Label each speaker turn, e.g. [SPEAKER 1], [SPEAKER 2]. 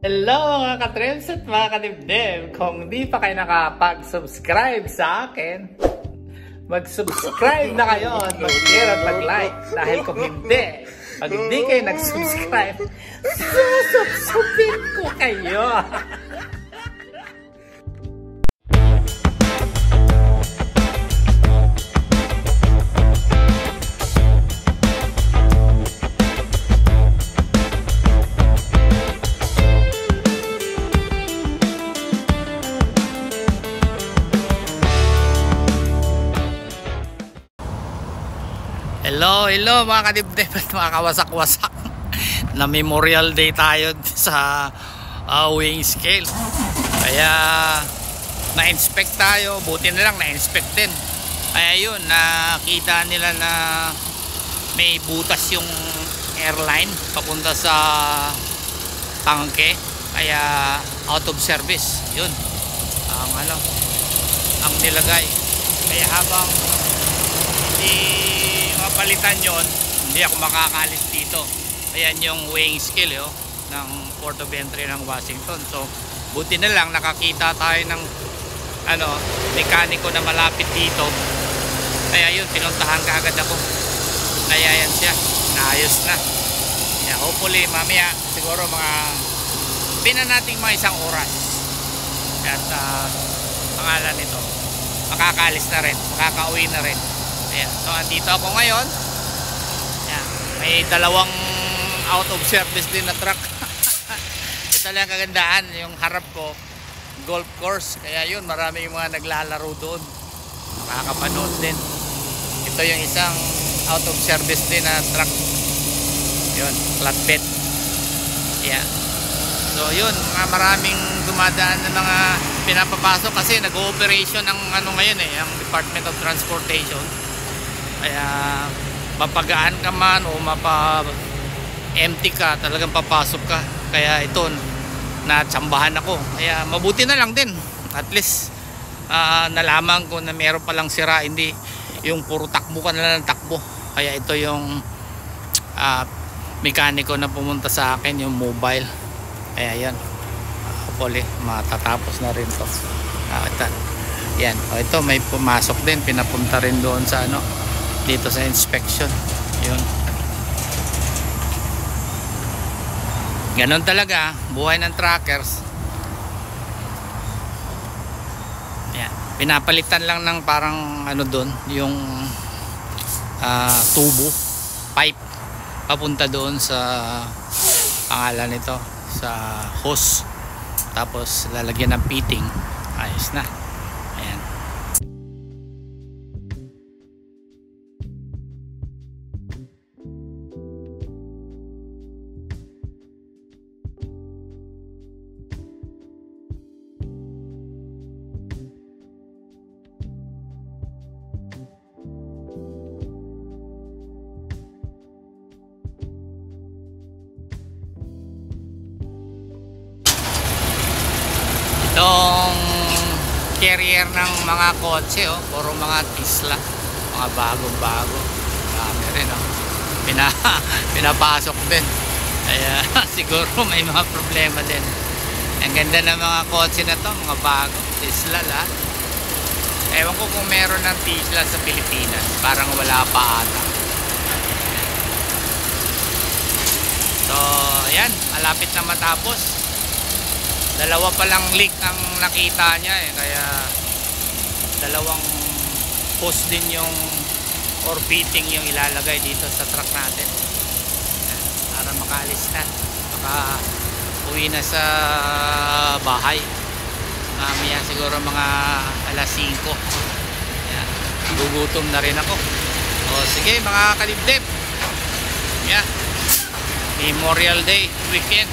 [SPEAKER 1] Hello mga ka-trends at mga kadibdib! Kung di pa kayo nakapag-subscribe sa akin, mag-subscribe na kayo at mag-share at mag-like. Dahil kung hindi, pag hindi kayo nag-subscribe, susubsubin ko kayo! Hello mga kadibdib at mga kawasak-wasak. Na Memorial Day tayo sa weighing scale. Kaya na-inspect tayo, buti na lang na-inspect din. Kaya yun, nakita nila na may butas yung airline papunta sa tangke. Kaya out of service. Yun ang nilagay. Kaya habang mapalitan yon, hindi ako makakalis dito. Ayan yung weighing scale ng Port of Entry ng Washington. So buti na lang nakakita tayo ng mekaniko na malapit dito. Kaya yun, pinuntahan kaagad ako. Kaya yan siya, naayos na. Kaya hopefully mamaya siguro mga nating mga isang oras at pangalan nito makakalis na rin, makakauwi na rin. Ayan. So andito ako ngayon. Ayan. May dalawang out of service din na truck. Ito lang kagandaan, yung harap ko golf course, kaya yun marami yung mga naglalaro doon, makakapanood din. Ito yung isang out of service din na truck, yun, flatbed. Ayan. So yun, maraming dumadaan na mga pinapapasok kasi nag-ooperation ang ngayon ang Department of Transportation. Kaya mapagaan ka man o mapa-empty ka, talagang papasok ka. Kaya ito, natsambahan ako. Kaya mabuti na lang din. At least nalaman ko na meron palang sira, hindi yung puro takbo ka na lang takbo. Kaya ito yung mekaniko na pumunta sa akin, yung mobile. Kaya yan, hopefully matatapos na rin to. Yan, ito may pumasok din, pinapunta rin doon sa dito sa inspection. Yun, ganon talaga buhay ng truckers. Yan, pinapalitan lang ng parang doon yung tubo, pipe papunta doon sa pangalan nito, sa hose, tapos lalagyan ng fitting, ayos na. Ayan. Itong carrier ng mga kotse, puro mga Tesla, mga bagong-bago. Dami rin, pinapasok din. Kaya siguro may mga problema din. Ang ganda ng mga kotse na to, mga bago, Tesla lahat. Ewan ko kung meron ng Tesla sa Pilipinas, parang wala pa ata. So ayan, malapit na matapos. Dalawa pa lang leak ang nakita niya kaya dalawang post din yung or fitting yung ilalagay dito sa truck natin para makaalis na, maka uwi na sa bahay mamaya siguro mga alas 5. Ayan, gugutom na rin ako. O sige mga kadibdib, Memorial Day weekend.